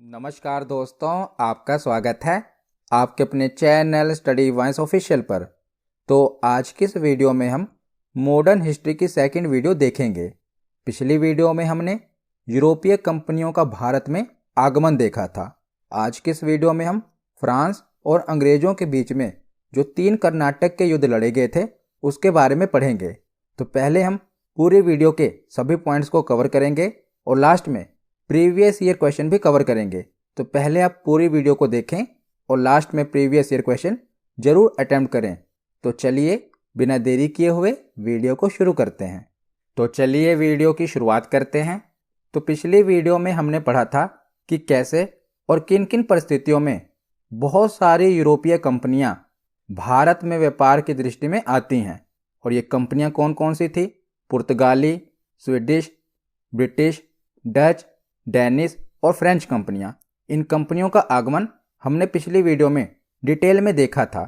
नमस्कार दोस्तों, आपका स्वागत है आपके अपने चैनल स्टडी वॉइस ऑफिशियल पर। तो आज की इस वीडियो में हम मॉडर्न हिस्ट्री की सेकंड वीडियो देखेंगे। पिछली वीडियो में हमने यूरोपीय कंपनियों का भारत में आगमन देखा था। आज की इस वीडियो में हम फ्रांस और अंग्रेज़ों के बीच में जो 3 कर्नाटक के युद्ध लड़े गए थे उसके बारे में पढ़ेंगे। तो पहले हम पूरी वीडियो के सभी पॉइंट्स को कवर करेंगे और लास्ट में प्रीवियस ईयर क्वेश्चन भी कवर करेंगे। तो पहले आप पूरी वीडियो को देखें और लास्ट में प्रीवियस ईयर क्वेश्चन जरूर अटेम्प्ट करें। तो चलिए बिना देरी किए हुए वीडियो को शुरू करते हैं। तो चलिए वीडियो की शुरुआत करते हैं। तो पिछली वीडियो में हमने पढ़ा था कि कैसे और किन किन परिस्थितियों में बहुत सारी यूरोपीय कंपनियां भारत में व्यापार की दृष्टि में आती हैं। और ये कंपनियां कौन कौन सी थी? पुर्तगाली, स्वीडिश, ब्रिटिश, डच, डेनिश और फ्रेंच कंपनियां। इन कंपनियों का आगमन हमने पिछली वीडियो में डिटेल में देखा था।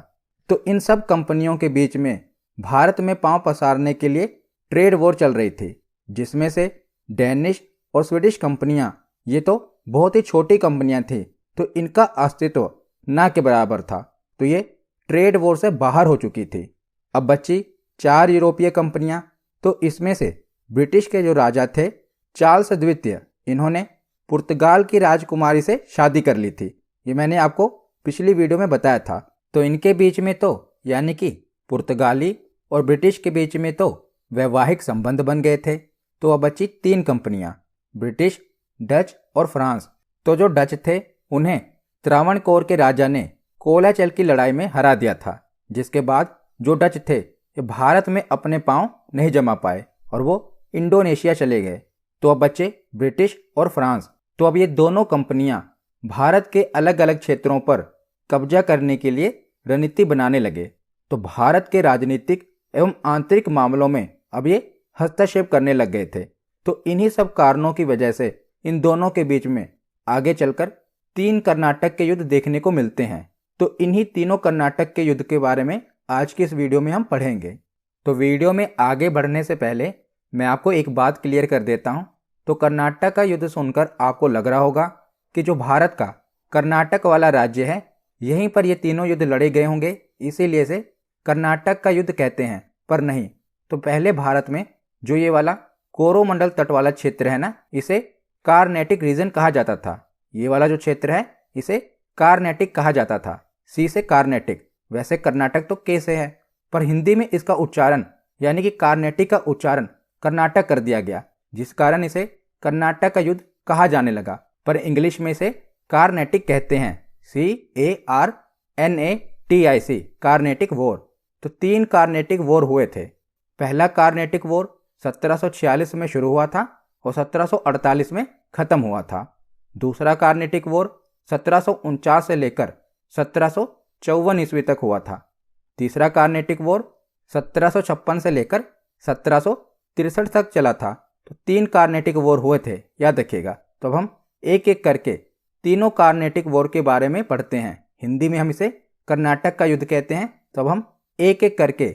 तो इन सब कंपनियों के बीच में भारत में पांव पसारने के लिए ट्रेड वॉर चल रही थी, जिसमें से डेनिश और स्वीडिश कंपनियां ये तो बहुत ही छोटी कंपनियां थी, तो इनका अस्तित्व ना के बराबर था। तो ये ट्रेड वॉर से बाहर हो चुकी थी। अब बची 4 यूरोपीय कंपनियां। तो इसमें से ब्रिटिश के जो राजा थे चार्ल्स द्वितीय, इन्होंने पुर्तगाल की राजकुमारी से शादी कर ली थी। ये मैंने आपको पिछली वीडियो में बताया था। तो इनके बीच में तो यानी कि पुर्तगाली और ब्रिटिश के बीच में तो वैवाहिक संबंध बन गए थे। तो अब बची 3 कंपनियां, ब्रिटिश, डच और फ्रांस। तो जो डच थे उन्हें त्रावणकोर के राजा ने कोलाचल की लड़ाई में हरा दिया था, जिसके बाद जो डच थे ये भारत में अपने पांव नहीं जमा पाए और वो इंडोनेशिया चले गए। तो अब बचे ब्रिटिश और फ्रांस। तो अब ये दोनों कंपनियां भारत के अलग अलग क्षेत्रों पर कब्जा करने के लिए रणनीति बनाने लगे। तो भारत के राजनीतिक एवं आंतरिक मामलों में अब ये हस्तक्षेप करने लग गए थे। तो इन्हीं सब कारणों की वजह से इन दोनों के बीच में आगे चलकर 3 कर्नाटक के युद्ध देखने को मिलते हैं। तो इन्हीं तीनों कर्नाटक के युद्ध के बारे में आज की इस वीडियो में हम पढ़ेंगे। तो वीडियो में आगे बढ़ने से पहले मैं आपको एक बात क्लियर कर देता हूं। तो कर्नाटक का युद्ध सुनकर आपको लग रहा होगा कि जो भारत का कर्नाटक वाला राज्य है यहीं पर ये तीनों युद्ध लड़े गए होंगे, इसीलिए से कर्नाटक का युद्ध कहते हैं। पर नहीं, तो पहले भारत में जो ये वाला कोरोमंडल तट वाला क्षेत्र है ना, इसे कार्नेटिक रीजन कहा जाता था। ये वाला जो क्षेत्र है इसे कार्नेटिक कहा जाता था। सी से कार्नेटिक, वैसे कर्नाटक तो के से है, पर हिंदी में इसका उच्चारण यानी कि कार्नेटिक का उच्चारण कर्नाटक कर दिया गया, जिस कारण इसे कर्नाटक का युद्ध कहा जाने लगा। पर इंग्लिश में इसे कार्नेटिक कहते हैं, CARNATIC, कार्नेटिक वॉर। तो 3 कार्नेटिक वॉर हुए थे। पहला कार्नेटिक वॉर 1746 में शुरू हुआ था और 1748 में खत्म हुआ था। दूसरा कार्नेटिक वॉर 1749 से लेकर 1754 ईस्वी तक हुआ था। तीसरा कार्नेटिक वॉर 1756 से लेकर 1763 तक चला था। तो 3 कार्नेटिक वॉर हुए थे, याद रखिएगा। तो अब हम एक एक करके तीनों कार्नेटिक वॉर के बारे में पढ़ते हैं। हिंदी में हम इसे कर्नाटक का युद्ध कहते हैं। तो अब हम एक एक करके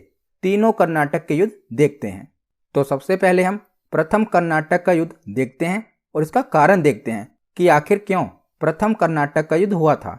तीनों कर्नाटक के युद्ध देखते हैं। तो सबसे पहले हम प्रथम कर्नाटक का युद्ध देखते हैं और इसका कारण देखते हैं कि आखिर क्यों प्रथम कर्नाटक का युद्ध हुआ था।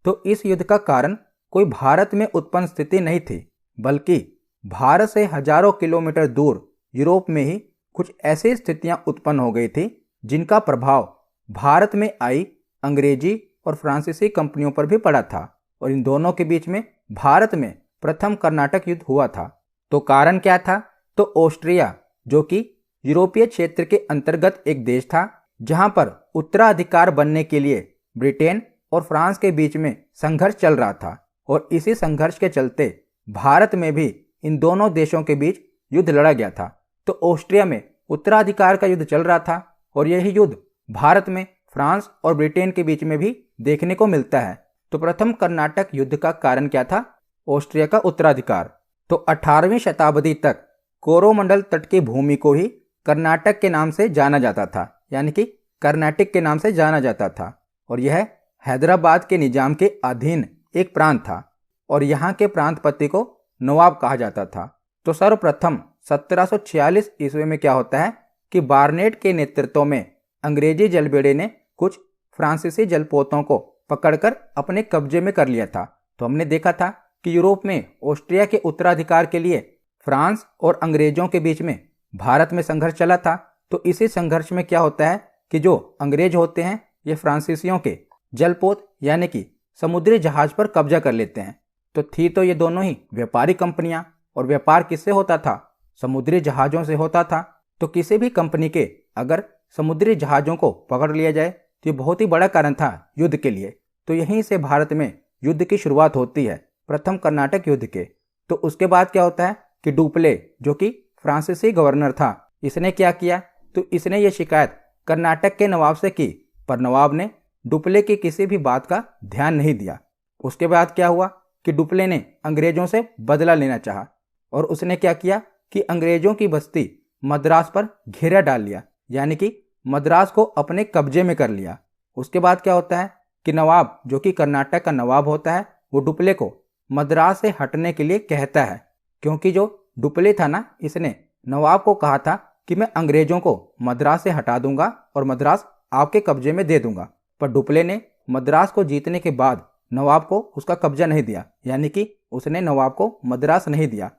तो इस युद्ध का कारण कोई भारत में उत्पन्न स्थिति नहीं थी, बल्कि भारत से हजारों किलोमीटर दूर यूरोप में ही कुछ ऐसी स्थितियां उत्पन्न हो गई थी जिनका प्रभाव भारत में आई अंग्रेजी और फ्रांसीसी कंपनियों पर भी पड़ा था। और इन दोनों के बीच में भारत में प्रथम कर्नाटक युद्ध हुआ था। तो कारण क्या था? तो ऑस्ट्रिया, जो कि यूरोपीय क्षेत्र के अंतर्गत एक देश था, जहां पर उत्तराधिकार बनने के लिए ब्रिटेन और फ्रांस के बीच में संघर्ष चल रहा था। और इसी संघर्ष के चलते भारत में भी इन दोनों देशों के बीच युद्ध लड़ा गया था। तो ऑस्ट्रिया में उत्तराधिकार का युद्ध चल रहा था और यही युद्ध भारत में फ्रांस और ब्रिटेन के बीच में भी देखने को मिलता है। तो प्रथम कर्नाटक युद्ध का कारण क्या था? ऑस्ट्रिया का उत्तराधिकार। तो 18वीं शताब्दी तक कोरोमंडल तट की भूमि को ही कर्नाटक के नाम से जाना जाता था, यानी कि कर्नाटक के नाम से जाना जाता था। और यह हैदराबाद के निजाम के अधीन एक प्रांत था और यहाँ के प्रांतपति को नवाब कहा जाता था। तो सर्वप्रथम 1746 ईस्वी में क्या होता है कि बार्नेट के नेतृत्व में अंग्रेजी जलबेड़े ने कुछ फ्रांसीसी जलपोतों को पकड़कर अपने कब्जे में कर लिया था। तो हमने देखा था कि यूरोप में ऑस्ट्रिया के उत्तराधिकार के लिए फ्रांस और अंग्रेजों के बीच में भारत में संघर्ष चला था। तो इसी संघर्ष में क्या होता है कि जो अंग्रेज होते हैं ये फ्रांसीसियों के जलपोत यानी कि समुद्री जहाज पर कब्जा कर लेते हैं। तो ये दोनों ही व्यापारी कंपनियां, और व्यापार किससे होता था? समुद्री जहाज़ों से होता था। तो किसी भी कंपनी के अगर समुद्री जहाज़ों को पकड़ लिया जाए तो ये बहुत ही बड़ा कारण था युद्ध के लिए। तो यहीं से भारत में युद्ध की शुरुआत होती है, प्रथम कर्नाटक युद्ध के। तो उसके बाद क्या होता है कि डुप्ले जो कि फ्रांसीसी गवर्नर था, इसने क्या किया? तो इसने ये शिकायत कर्नाटक के नवाब से की, पर नवाब ने डुप्ले की किसी भी बात का ध्यान नहीं दिया। उसके बाद क्या हुआ कि डुप्ले ने अंग्रेजों से बदला लेना चाहा, और उसने क्या किया कि अंग्रेजों की बस्ती मद्रास पर घेरा डाल लिया, यानी कि मद्रास को अपने कब्जे में कर लिया। उसके बाद क्या होता है कि नवाब जो कि कर्नाटक का नवाब होता है वो डुप्ले को मद्रास से हटने के लिए कहता है, क्योंकि जो डुप्ले था ना, इसने नवाब को कहा था कि मैं अंग्रेजों को मद्रास से हटा दूंगा और मद्रास आपके कब्जे में दे दूंगा। पर डुप्ले ने मद्रास को जीतने के बाद नवाब को उसका कब्जा नहीं दिया, यानी कि उसने नवाब को मद्रास नहीं दिया।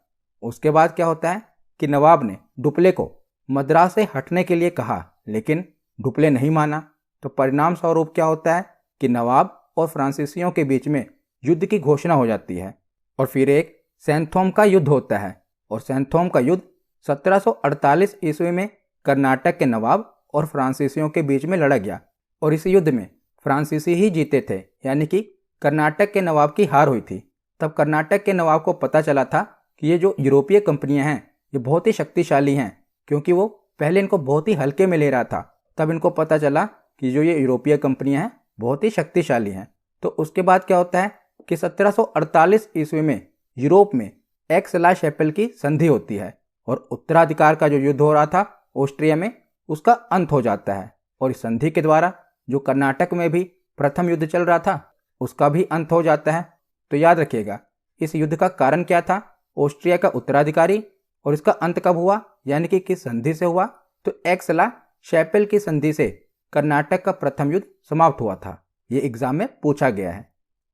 उसके बाद क्या होता है कि नवाब ने डुप्ले को मद्रास से हटने के लिए कहा, लेकिन डुप्ले नहीं माना। तो परिणाम स्वरूप क्या होता है कि नवाब और फ्रांसीसियों के बीच में युद्ध की घोषणा हो जाती है, और फिर एक सैंथोम का युद्ध होता है। और सैंथोम का युद्ध 1748 ईस्वी में कर्नाटक के नवाब और फ्रांसीसियों के बीच में लड़ा गया, और इस युद्ध में फ्रांसीसी ही जीते थे, यानी कि कर्नाटक के नवाब की हार हुई थी। तब कर्नाटक के नवाब को पता चला था कि ये जो यूरोपीय कंपनियां हैं ये बहुत ही शक्तिशाली हैं, क्योंकि वो पहले इनको बहुत ही हल्के में ले रहा था। तब इनको पता चला कि जो ये यूरोपीय कंपनियां हैं बहुत ही शक्तिशाली हैं। तो उसके बाद क्या होता है कि 1748 ईस्वी में यूरोप में एक्स-ला शैपेल की संधि होती है, और उत्तराधिकार का जो युद्ध हो रहा था ऑस्ट्रिया में उसका अंत हो जाता है। और इस संधि के द्वारा जो कर्नाटक में भी प्रथम युद्ध चल रहा था उसका भी अंत हो जाता है। तो याद रखिएगा इस युद्ध का कारण क्या था? ऑस्ट्रिया का उत्तराधिकारी। और इसका अंत कब हुआ, यानी कि किस संधि से हुआ? तो एक्स-ला शैपेल की संधि से कर्नाटक का प्रथम युद्ध समाप्त हुआ था। ये एग्जाम में पूछा गया है।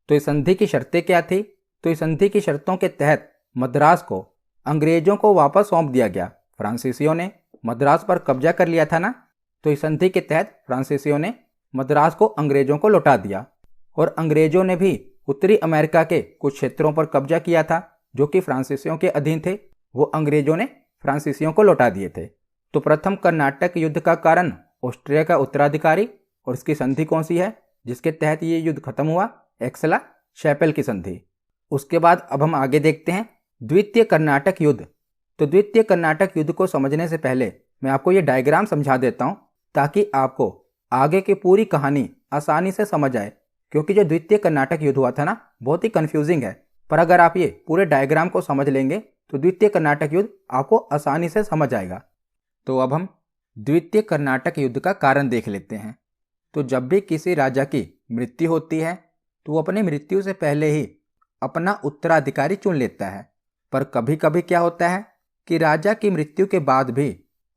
तो इस संधि की शर्तें क्या थी? तो इस संधि की शर्तों के तहत मद्रास को अंग्रेजों को वापस सौंप दिया गया। फ्रांसीसियों ने मद्रास पर कब्जा कर लिया था ना, तो इस संधि के तहत फ्रांसीसियों ने मद्रास को अंग्रेजों को लौटा दिया, और अंग्रेजों ने भी उत्तरी अमेरिका के कुछ क्षेत्रों पर कब्जा किया था जो कि फ्रांसीसियों के अधीन थे, वो अंग्रेजों ने फ्रांसीसियों को लौटा दिए थे। तो प्रथम कर्नाटक युद्ध का कारण ऑस्ट्रिया का उत्तराधिकारी, और इसकी संधि कौन सी है जिसके तहत ये युद्ध खत्म हुआ? एक्स-ला शैपेल की संधि। उसके बाद अब हम आगे देखते हैं द्वितीय कर्नाटक युद्ध। तो द्वितीय कर्नाटक युद्ध को समझने से पहले मैं आपको ये डायग्राम समझा देता हूँ, ताकि आपको आगे की पूरी कहानी आसानी से समझ आए, क्योंकि जो द्वितीय कर्नाटक युद्ध हुआ था ना बहुत ही कंफ्यूजिंग है। पर अगर आप ये पूरे डायग्राम को समझ लेंगे तो द्वितीय कर्नाटक युद्ध आपको आसानी से समझ आएगा। तो अब हम द्वितीय कर्नाटक युद्ध का कारण देख लेते हैं। तो जब भी किसी राजा की मृत्यु होती है तो वो अपनी मृत्यु से पहले ही अपना उत्तराधिकारी चुन लेता है। पर कभी कभी क्या होता है कि राजा की मृत्यु के बाद भी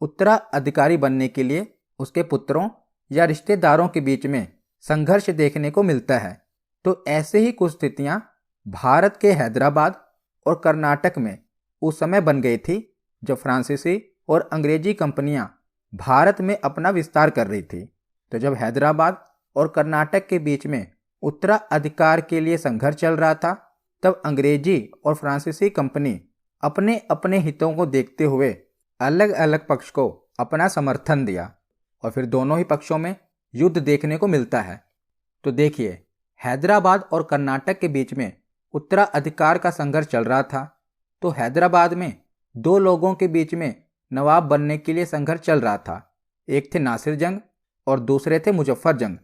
उत्तराधिकारी बनने के लिए उसके पुत्रों या रिश्तेदारों के बीच में संघर्ष देखने को मिलता है। तो ऐसे ही कुछ स्थितियां भारत के हैदराबाद और कर्नाटक में उस समय बन गई थी जब फ्रांसीसी और अंग्रेजी कंपनियां भारत में अपना विस्तार कर रही थी। तो जब हैदराबाद और कर्नाटक के बीच में उत्तराधिकार के लिए संघर्ष चल रहा था, तब अंग्रेजी और फ्रांसीसी कंपनी अपने अपने हितों को देखते हुए अलग अलग पक्ष को अपना समर्थन दिया, और फिर दोनों ही पक्षों में युद्ध देखने को मिलता है। तो देखिए, हैदराबाद और कर्नाटक के बीच में उत्तराधिकार का संघर्ष चल रहा था। तो हैदराबाद में दो लोगों के बीच में नवाब बनने के लिए संघर्ष चल रहा था। एक थे नासिर जंग और दूसरे थे मुजफ्फर जंग।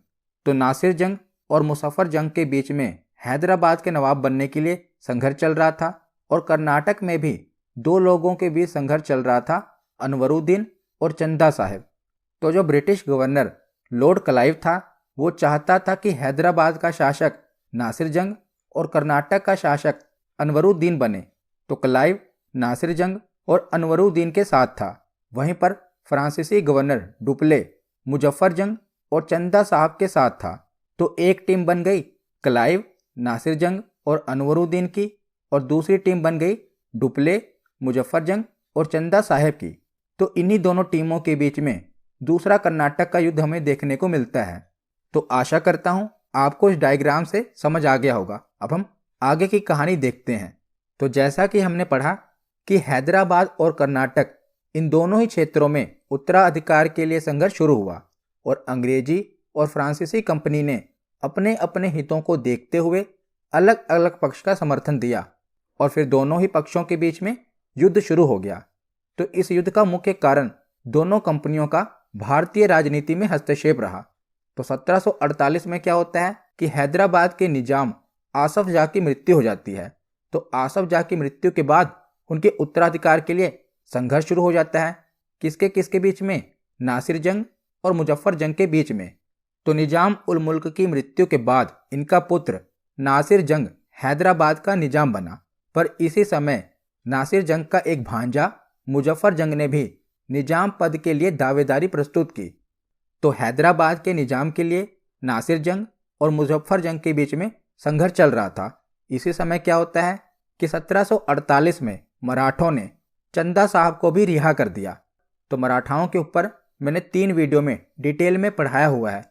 तो नासिर जंग और मुजफ्फर जंग के बीच में हैदराबाद के नवाब बनने के लिए संघर्ष चल रहा था, और कर्नाटक में भी दो लोगों के बीच संघर्ष चल रहा था, अनवरुद्दीन और चंदा साहब। तो जो ब्रिटिश गवर्नर लॉर्ड क्लाइव था वो चाहता था कि हैदराबाद का शासक नासिर जंग और कर्नाटक का शासक अनवरुद्दीन बने। तो क्लाइव नासिर जंग और अनवरुद्दीन के साथ था। वहीं पर फ्रांसीसी गवर्नर डुप्ले मुजफ्फर जंग और चंदा साहब के साथ था। तो एक टीम बन गई क्लाइव, नासिर जंग और अनवरुद्दीन की, और दूसरी टीम बन गई डुप्ले, मुजफ्फर जंग और चंदा साहब की। तो इन्हीं दोनों टीमों के बीच में दूसरा कर्नाटक का युद्ध हमें देखने को मिलता है। तो आशा करता हूं आपको इस डायग्राम से समझ आ गया होगा। अब हम आगे की कहानी देखते हैं। तो जैसा कि हमने पढ़ा कि हैदराबाद और कर्नाटक इन दोनों ही क्षेत्रों में उत्तराधिकार के लिए संघर्ष शुरू हुआ और अंग्रेजी और फ्रांसीसी कंपनी ने अपने अपने हितों को देखते हुए अलग अलग पक्ष का समर्थन दिया और फिर दोनों ही पक्षों के बीच में युद्ध शुरू हो गया। तो इस युद्ध का मुख्य कारण दोनों कंपनियों का भारतीय राजनीति में हस्तक्षेप रहा। तो 1748 में क्या होता है कि हैदराबाद के निजाम आसफ जाह की मृत्यु हो जाती है। तो आसफ जाह की मृत्यु के बाद उनके उत्तराधिकार के लिए संघर्ष शुरू हो जाता है। किसके किसके बीच में? नासिर जंग और मुजफ्फर जंग के बीच में। तो निजाम उल मुल्क की मृत्यु के बाद इनका पुत्र नासिर जंग हैदराबाद का निजाम बना। पर इसी समय नासिर जंग का एक भांजा मुजफ्फर जंग ने भी निजाम पद के लिए दावेदारी प्रस्तुत की। तो हैदराबाद के निजाम के लिए नासिर जंग और मुजफ्फर जंग के बीच में संघर्ष चल रहा था। इसी समय क्या होता है कि 1748 में मराठों ने चंदा साहब को भी रिहा कर दिया। तो मराठाओं के ऊपर मैंने 3 वीडियो में डिटेल में पढ़ाया हुआ है।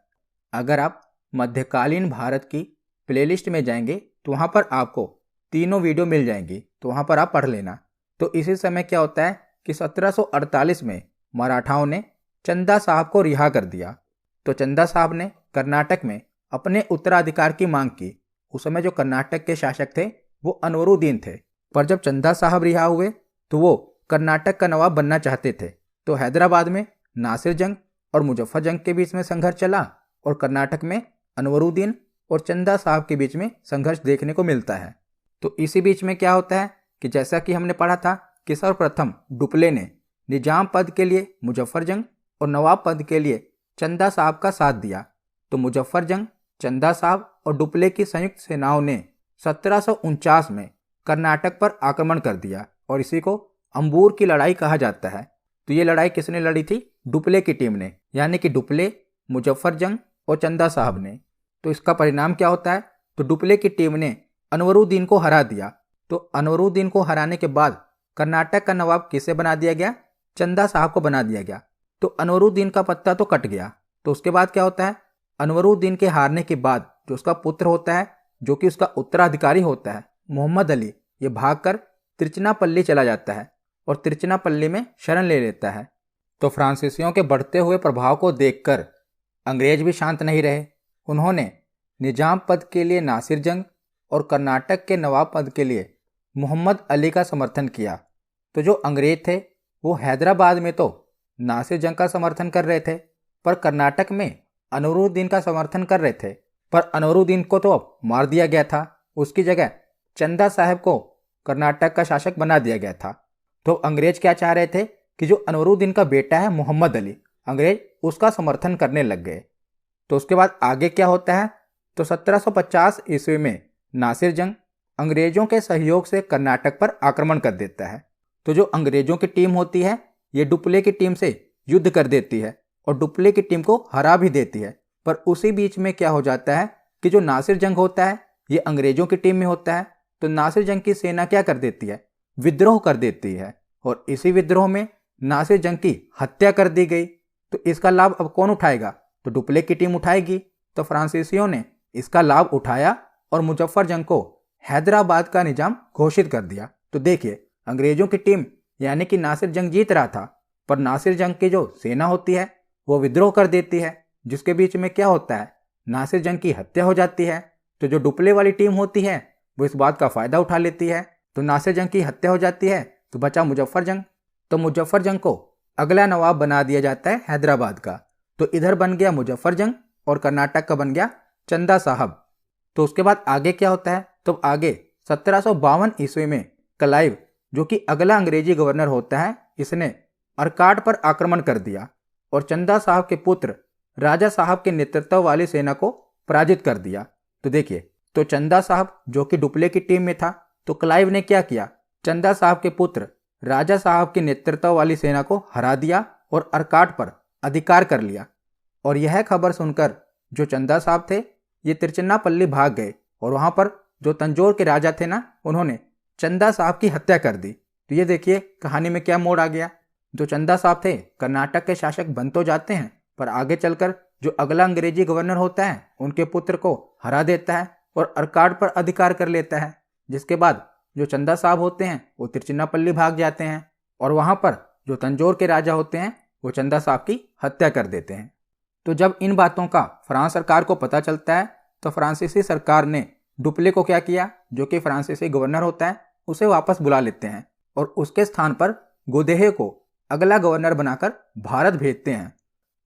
अगर आप मध्यकालीन भारत की प्लेलिस्ट में जाएंगे तो वहाँ पर आपको तीनों वीडियो मिल जाएंगी, तो वहाँ पर आप पढ़ लेना। तो इसी समय क्या होता है कि 1748 में मराठाओं ने चंदा साहब को रिहा कर दिया। तो चंदा साहब ने कर्नाटक में अपने उत्तराधिकार की मांग की। उस समय जो कर्नाटक के शासक थे वो अनवरुद्दीन थे। पर जब चंदा साहब रिहा हुए तो वो कर्नाटक का नवाब बनना चाहते थे। तो हैदराबाद में नासिर जंग और मुजफ्फर जंग के बीच में संघर्ष चला और कर्नाटक में अनवरुद्दीन और चंदा साहब के बीच में संघर्ष देखने को मिलता है। तो इसी बीच में क्या होता है कि जैसा कि हमने पढ़ा था कि सर्वप्रथम डुप्ले ने निजाम पद के लिए मुजफ्फर जंग और नवाब पद के लिए चंदा साहब का साथ दिया। तो मुजफ्फर जंग, चंदा साहब और डुप्ले की संयुक्त सेनाओं ने 1749 में कर्नाटक पर आक्रमण कर दिया और इसी को अंबूर की लड़ाई कहा जाता है। तो ये लड़ाई किसने लड़ी थी? डुप्ले की टीम ने, यानी कि डुप्ले, मुजफ्फर जंग और चंदा साहब ने। तो इसका परिणाम क्या होता है? तो डुप्ले की टीम ने अनवरुद्दीन को हरा दिया। तो अनवरुद्दीन को हराने के बाद कर्नाटक का नवाब किसे बना दिया गया? चंदा साहब को बना दिया गया। तो अनवरुद्दीन का पत्ता तो कट गया। तो उसके बाद क्या होता है? अनवरुद्दीन के हारने के बाद जो उसका पुत्र होता है, जो कि उसका उत्तराधिकारी होता है, मोहम्मद अली, ये भागकर तिरुचिरापल्ली चला जाता है और तिरुचिरापल्ली में शरण ले लेता है। तो फ्रांसीसियों के बढ़ते हुए प्रभाव को देखकर अंग्रेज भी शांत नहीं रहे। उन्होंने निजाम पद के लिए नासिर जंग और कर्नाटक के नवाब पद के लिए मोहम्मद अली का समर्थन किया। तो जो अंग्रेज थे वो हैदराबाद में तो नासिर जंग का समर्थन कर रहे थे, पर कर्नाटक में अनवरुद्दीन का समर्थन कर रहे थे। पर अनवरुद्दीन को तो अब मार दिया गया था, उसकी जगह चंदा साहब को कर्नाटक का शासक बना दिया गया था। तो अंग्रेज क्या चाह रहे थे कि जो अनवरुद्दीन का बेटा है मोहम्मद अली, अंग्रेज उसका समर्थन करने लग गए। तो उसके बाद आगे क्या होता है? तो 1750 ईस्वी में नासिर जंग अंग्रेजों के सहयोग से कर्नाटक पर आक्रमण कर देता है। तो जो अंग्रेजों की टीम होती है ये डुप्ले की टीम से युद्ध कर देती है और डुप्ले की टीम को हरा भी देती है। पर उसी बीच में क्या हो जाता है कि जो नासिर जंग होता है ये अंग्रेजों की टीम में होता है। तो नासिर जंग की सेना क्या कर देती है? विद्रोह कर देती है और इसी विद्रोह में नासिर जंग की हत्या कर दी गई। तो इसका लाभ अब कौन उठाएगा? तो डुप्ले की टीम उठाएगी। तो फ्रांसीसियों ने इसका लाभ उठाया और मुजफ्फर जंग को हैदराबाद का निजाम घोषित कर दिया। तो देखिए, अंग्रेजों की टीम यानी कि नासिर जंग जीत रहा था, पर नासिर जंग की जो सेना होती है वो विद्रोह कर देती है, जिसके बीच में क्या होता है? नासिर जंग की हत्या हो जाती है। तो जो डुप्ले वाली टीम होती है वो इस बात का फायदा उठा लेती है। तो नासिर जंग की हत्या हो जाती है तो बचा मुजफ्फर जंग। तो मुजफ्फर जंग को अगला नवाब बना दिया जाता है हैदराबाद का। तो इधर बन गया मुजफ्फर जंग और कर्नाटक का बन गया चंदा साहब। तो उसके बाद आगे क्या होता है? तो आगे 1752 ईस्वी में क्लाइव, जो कि अगला अंग्रेजी गवर्नर होता है, इसने अर्काट पर आक्रमण कर दिया और चंदा साहब के पुत्र राजा साहब के नेतृत्व वाली सेना को पराजित कर दिया। तो देखिए, तो चंदा साहब जो कि डुप्ले की टीम में था, तो क्लाइव ने क्या किया? चंदा साहब के पुत्र राजा साहब के नेतृत्व वाली सेना को हरा दिया और अर्काट पर अधिकार कर लिया। और यह खबर सुनकर जो चंदा साहब थे ये तिरुचिन्नापल्ली भाग गए और वहाँ पर जो तंजौर के राजा थे ना, उन्होंने चंदा साहब की हत्या कर दी। तो ये देखिए कहानी में क्या मोड़ आ गया। जो चंदा साहब थे कर्नाटक के शासक बन तो जाते हैं, पर आगे चलकर जो अगला अंग्रेजी गवर्नर होता है उनके पुत्र को हरा देता है और अर्काड पर अधिकार कर लेता है। जिसके बाद जो चंदा साहब होते हैं वो तिरुचिन्नापल्ली भाग जाते हैं और वहाँ पर जो तंजौर के राजा होते हैं वो चंदा साहब की हत्या कर देते हैं। तो जब इन बातों का फ्रांस सरकार को पता चलता है तो फ्रांसीसी सरकार ने डुप्ले को क्या किया, जो कि फ्रांसीसी गवर्नर होता है, उसे वापस बुला लेते हैं और उसके स्थान पर गोदेहे को अगला गवर्नर बनाकर भारत भेजते हैं।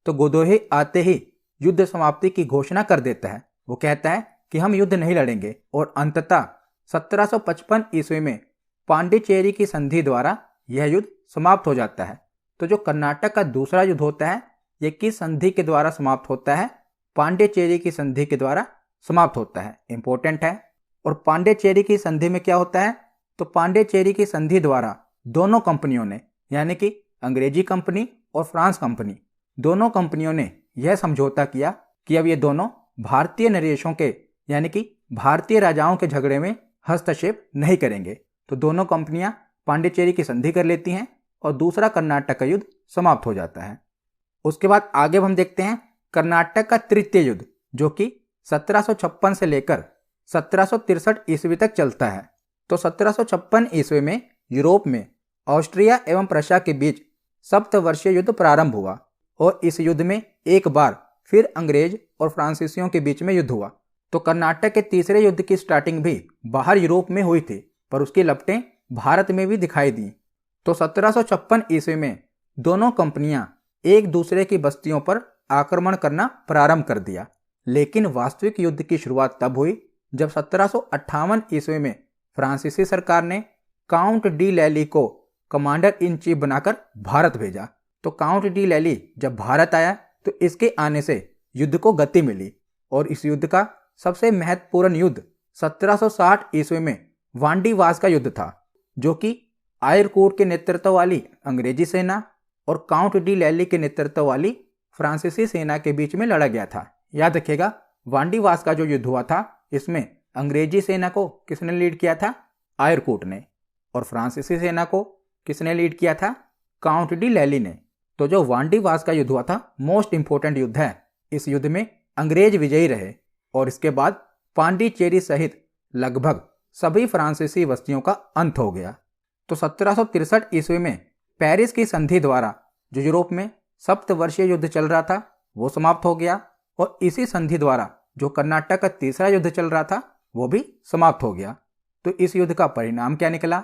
तो गोदोहे आते ही युद्ध समाप्ति की घोषणा कर देता है। वो कहता है कि हम युद्ध नहीं लड़ेंगे और अंततः 1755 ईस्वी में पांडिचेरी की संधि द्वारा यह युद्ध समाप्त हो जाता है। तो जो कर्नाटक का दूसरा युद्ध होता है ये किस संधि के द्वारा समाप्त होता है? पांडिचेरी की संधि के द्वारा समाप्त होता है। इंपॉर्टेंट है। और पांडिचेरी की संधि में क्या होता है? तो पांडिचेरी की संधि द्वारा दोनों कंपनियों ने, यानी कि अंग्रेजी कंपनी और फ्रांस कंपनी, दोनों कंपनियों ने यह समझौता किया कि अब ये दोनों भारतीय नरेशों के, यानी कि भारतीय राजाओं के झगड़े में हस्तक्षेप नहीं करेंगे। तो दोनों कंपनियां पांडिचेरी की संधि कर लेती हैं और दूसरा कर्नाटक का युद्ध समाप्त हो जाता है। उसके बाद आगे हम देखते हैं कर्नाटक का तृतीय युद्ध, जो कि 1756 से लेकर 1763 ईस्वी तक चलता है। तो 1756 ईस्वी में यूरोप में ऑस्ट्रिया एवं प्रशा के बीच सप्तवर्षीय युद्ध प्रारंभ हुआ और इस युद्ध में एक बार फिर अंग्रेज और फ्रांसीसियों के बीच में युद्ध हुआ। तो कर्नाटक के तीसरे युद्ध की स्टार्टिंग भी बाहर यूरोप में हुई थी, पर उसकी लपटें भारत में भी दिखाई दी। तो 1756 ईस्वी में दोनों कंपनियां एक दूसरे की बस्तियों पर आक्रमण करना प्रारंभ कर दिया। लेकिन वास्तविक युद्ध की शुरुआत तब हुई जब 1758 ईस्वी में फ्रांसीसी सरकार ने काउंट डी लैली को कमांडर इन चीफ बनाकर भारत भेजा। तो काउंट डी लैली जब भारत आया तो इसके आने से युद्ध को गति मिली और इस युद्ध का सबसे महत्वपूर्ण युद्ध 1760 ईस्वी में वांडीवास का युद्ध था, जो कि आयरकूट के नेतृत्व वाली अंग्रेजी सेना और काउंट डी लैली के नेतृत्व वाली फ्रांसीसी सेना के बीच में लड़ा गया था। याद रखिएगा, वांडीवास का जो युद्ध हुआ था इसमें अंग्रेजी सेना को किसने लीड किया था? आयरकूट ने। और फ्रांसीसी सेना को किसने लीड किया था? काउंट डी लैली ने। तो जो वांडीवास का युद्ध हुआ था मोस्ट इंपोर्टेंट युद्ध है। इस युद्ध में अंग्रेज विजयी रहे और इसके बाद पांडिचेरी सहित लगभग सभी फ्रांसीसी बस्तियों का अंत हो गया। तो 1763 ईस्वी में पेरिस की संधि द्वारा जो यूरोप में सप्तवर्षीय युद्ध चल रहा था वो समाप्त हो गया और इसी संधि द्वारा जो कर्नाटक का तीसरा युद्ध चल रहा था वो भी समाप्त हो गया। तो इस युद्ध का परिणाम क्या निकला?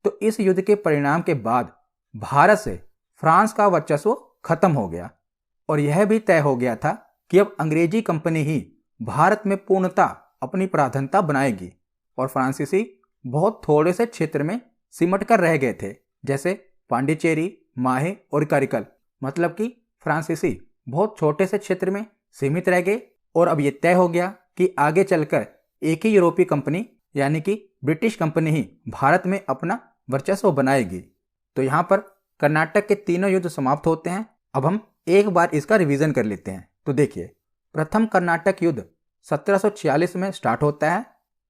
तो इस युद्ध के परिणाम के बाद भारत से फ्रांस का वर्चस्व खत्म हो गया और यह भी तय हो गया था कि अब अंग्रेजी कंपनी ही भारत में पूर्णतः अपनी प्राधान्यता बनाएगी और फ्रांसीसी बहुत थोड़े से क्षेत्र में सिमट कर रह गए थे, जैसे पांडिचेरी, माहे और करिकल। मतलब कि फ्रांसीसी बहुत छोटे से क्षेत्र में सीमित रह गए और अब यह तय हो गया कि आगे चलकर एक ही यूरोपीय कंपनी यानी कि ब्रिटिश कंपनी ही भारत में अपना वर्चस्व बनाएगी। तो यहाँ पर कर्नाटक के तीनों युद्ध समाप्त होते हैं। अब हम एक बार इसका रिवीजन कर लेते हैं। तो देखिए, प्रथम कर्नाटक युद्ध 1746 में स्टार्ट होता है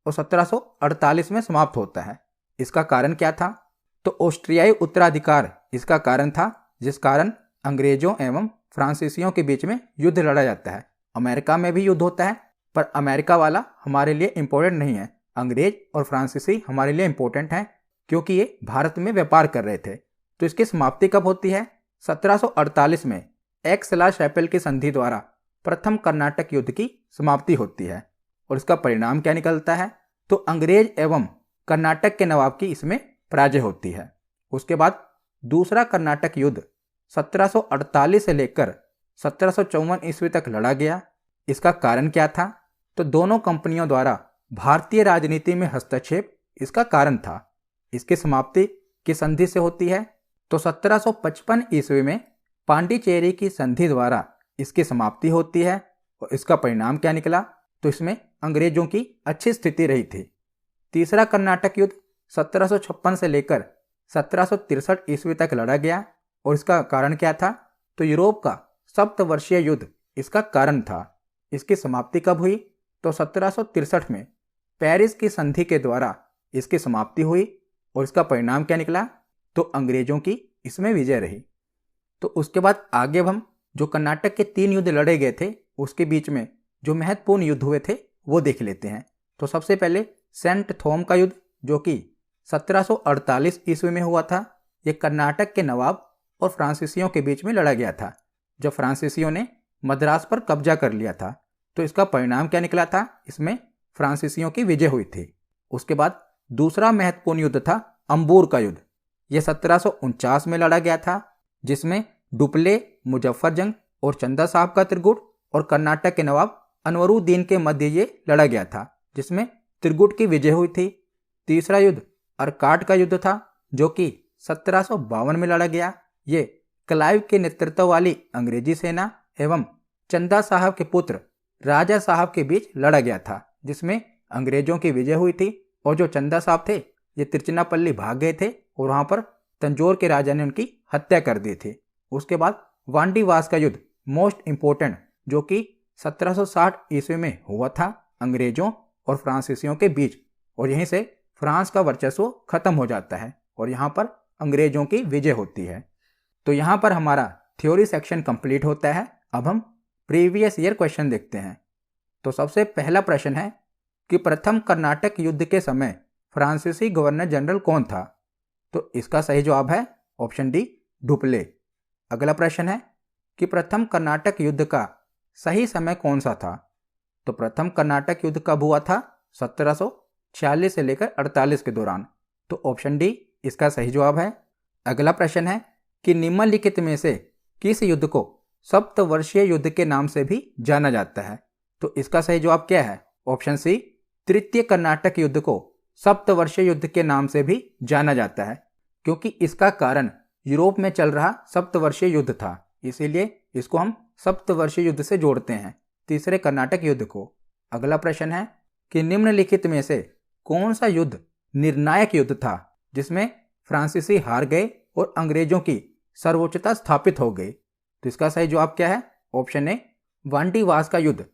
और 1748 में समाप्त होता है। इसका कारण क्या था? तो ऑस्ट्रियाई उत्तराधिकार इसका कारण था, जिस कारण अंग्रेजों एवं फ्रांसीसियों के बीच में युद्ध लड़ा जाता है। अमेरिका में भी युद्ध होता है, पर अमेरिका वाला हमारे लिए इंपॉर्टेंट नहीं है। अंग्रेज और फ्रांसीसी हमारे लिए इंपॉर्टेंट हैं क्योंकि ये भारत में व्यापार कर रहे थे। तो इसकी समाप्ति कब होती है? 1748 में एक्स-ला-शैपेल की संधि द्वारा प्रथम कर्नाटक युद्ध की समाप्ति होती है। और इसका परिणाम क्या निकलता है? तो अंग्रेज एवं कर्नाटक के नवाब की इसमें पराजय होती है। उसके बाद दूसरा कर्नाटक युद्ध 1748 से लेकर 1754 ईस्वी तक लड़ा गया। इसका कारण क्या था? तो दोनों कंपनियों द्वारा भारतीय राजनीति में हस्तक्षेप इसका कारण था। इसकी समाप्ति की संधि से होती है। तो 1755 ईस्वी में पांडिचेरी की संधि द्वारा इसकी समाप्ति होती है और इसका परिणाम क्या निकला? तो इसमें अंग्रेजों की अच्छी स्थिति रही थी। तीसरा कर्नाटक युद्ध 1756 से लेकर 1763 ईस्वी तक लड़ा गया और इसका कारण क्या था? तो यूरोप का सप्तवर्षीय युद्ध इसका कारण था। इसकी समाप्ति कब हुई? तो 1763 में पेरिस की संधि के द्वारा इसकी समाप्ति हुई और इसका परिणाम क्या निकला? तो अंग्रेजों की इसमें विजय रही। तो उसके बाद आगे हम जो कर्नाटक के 3 युद्ध लड़े गए थे उसके बीच में जो महत्वपूर्ण युद्ध हुए थे वो देख लेते हैं। तो सबसे पहले सेंट थॉम का युद्ध जो कि 1748 ईस्वी में हुआ था। यह कर्नाटक के नवाब और फ्रांसीसियों के बीच में लड़ा गया था जब फ्रांसीसियों ने मद्रास पर कब्जा कर लिया था। तो इसका परिणाम क्या निकला था? इसमें फ्रांसीसियों की विजय हुई थी। उसके बाद दूसरा महत्वपूर्ण युद्ध था अंबूर का युद्ध। यह 1749 में लड़ा गया था जिसमें डुप्ले, मुजफ्फरजंग और चंदा साहब का त्रिगुट और कर्नाटक के नवाब अनवरुद्दीन के मध्य ये लड़ा गया था जिसमें त्रिगुट की विजय हुई थी। तीसरा युद्ध अर्काट का युद्ध था जो कि 1752 में लड़ा गया। ये क्लाइव के नेतृत्व वाली अंग्रेजी सेना एवं चंदा साहब के पुत्र राजा साहब के बीच लड़ा गया था जिसमें अंग्रेजों की विजय हुई थी और जो चंदा साहब थे ये तिरुचिरापल्ली भाग गए थे और वहां पर तंजौर के राजा ने उनकी हत्या कर दी थी। उसके बाद वांडीवास का युद्ध मोस्ट इंपोर्टेंट जो कि 1760 ईस्वी में हुआ था अंग्रेजों और फ्रांसीसियों के बीच, और यहीं से फ्रांस का वर्चस्व खत्म हो जाता है और यहाँ पर अंग्रेजों की विजय होती है। तो यहाँ पर हमारा थ्योरी सेक्शन कंप्लीट होता है। अब हम प्रीवियस ईयर क्वेश्चन देखते हैं। तो सबसे पहला प्रश्न है कि प्रथम कर्नाटक युद्ध के समय फ्रांसीसी गवर्नर जनरल कौन था? तो इसका सही जवाब है ऑप्शन डी, डुप्ले। अगला प्रश्न है कि प्रथम कर्नाटक युद्ध का सही समय कौन सा था? तो प्रथम कर्नाटक युद्ध कब हुआ था? 1746 से लेकर 48 के दौरान। तो ऑप्शन डी इसका सही जवाब है। अगला प्रश्न है कि निम्नलिखित में से किस युद्ध को सप्तवर्षीय युद्ध के नाम से भी जाना जाता है? तो इसका सही जवाब क्या है? ऑप्शन सी, तृतीय कर्नाटक युद्ध को सप्तवर्षीय युद्ध के नाम से भी जाना जाता है क्योंकि इसका कारण यूरोप में चल रहा सप्तवर्षीय युद्ध था, इसीलिए इसको हम सप्तवर्षीय युद्ध से जोड़ते हैं, तीसरे कर्नाटक युद्ध को। अगला प्रश्न है कि निम्नलिखित में से कौन सा युद्ध निर्णायक युद्ध था जिसमें फ्रांसीसी हार गए और अंग्रेजों की सर्वोच्चता स्थापित हो गई? तो इसका सही जवाब क्या है? ऑप्शन ए, वांडीवास का युद्ध,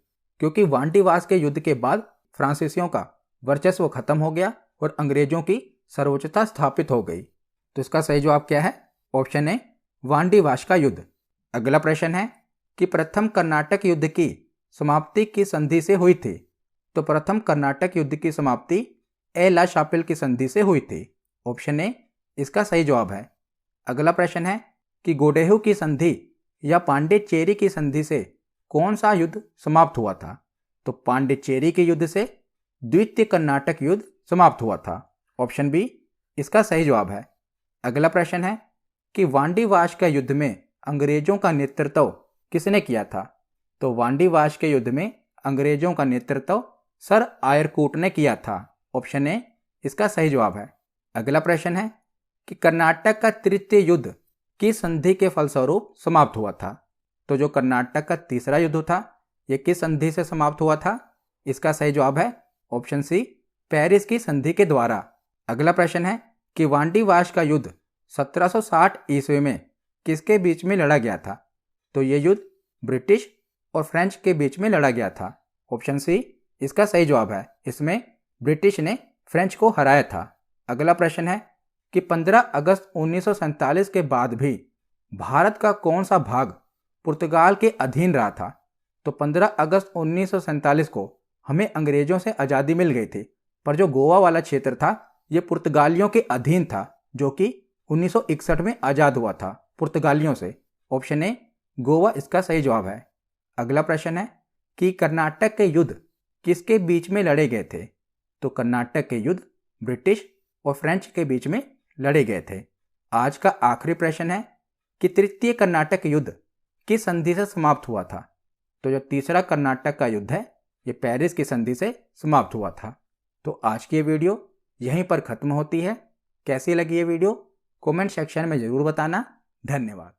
क्योंकि वांडीवास के युद्ध के बाद फ्रांसीसियों का वर्चस्व खत्म हो गया और अंग्रेजों की सर्वोच्चता स्थापित हो गई। तो इसका सही जवाब क्या है? ऑप्शन ए, वांडीवास का युद्ध। अगला प्रश्न है कि प्रथम कर्नाटक युद्ध की समाप्ति किस संधि से हुई थी? तो प्रथम कर्नाटक युद्ध की समाप्ति एला शापिल की संधि से हुई थी। ऑप्शन ए इसका सही जवाब है। अगला प्रश्न है कि गोडेहू की संधि या पांडिचेरी की संधि से कौन सा युद्ध समाप्त हुआ था? तो पांडिचेरी के युद्ध से द्वितीय कर्नाटक युद्ध समाप्त हुआ था। ऑप्शन बी इसका सही जवाब है। अगला प्रश्न है कि वांडीवास के युद्ध में अंग्रेजों का नेतृत्व किसने किया था? तो वांडीवास के युद्ध में अंग्रेजों का नेतृत्व सर आयरकूट ने किया था। ऑप्शन ए इसका सही जवाब है। अगला प्रश्न है कि कर्नाटक का तृतीय युद्ध किस संधि के फलस्वरूप समाप्त हुआ था? तो जो कर्नाटक का तीसरा युद्ध था यह किस संधि से समाप्त हुआ था? इसका सही जवाब है ऑप्शन सी, पेरिस की संधि के द्वारा। अगला प्रश्न है कि वांडीवास का युद्ध 1760 ईस्वी में किसके बीच में लड़ा गया था? तो यह युद्ध ब्रिटिश और फ्रेंच के बीच में लड़ा गया था। ऑप्शन सी इसका सही जवाब है। इसमें ब्रिटिश ने फ्रेंच को हराया था। अगला प्रश्न है कि 15 अगस्त 1947 के बाद भी भारत का कौन सा भाग पुर्तगाल के अधीन रहा था? तो 15 अगस्त 1947 को हमें अंग्रेजों से आज़ादी मिल गई थी, पर जो गोवा वाला क्षेत्र था यह पुर्तगालियों के अधीन था जो कि 1961 में आज़ाद हुआ था पुर्तगालियों से। ऑप्शन ए, गोवा इसका सही जवाब है। अगला प्रश्न है कि कर्नाटक के युद्ध किसके बीच में लड़े गए थे? तो कर्नाटक के युद्ध ब्रिटिश और फ्रेंच के बीच में लड़े गए थे। आज का आखिरी प्रश्न है कि तृतीय कर्नाटक युद्ध किस संधि से समाप्त हुआ था? तो जो तीसरा कर्नाटक का युद्ध है ये पेरिस की संधि से समाप्त हुआ था। तो आज की ये वीडियो यहीं पर खत्म होती है। कैसी लगी ये वीडियो कमेंट सेक्शन में ज़रूर बताना। धन्यवाद।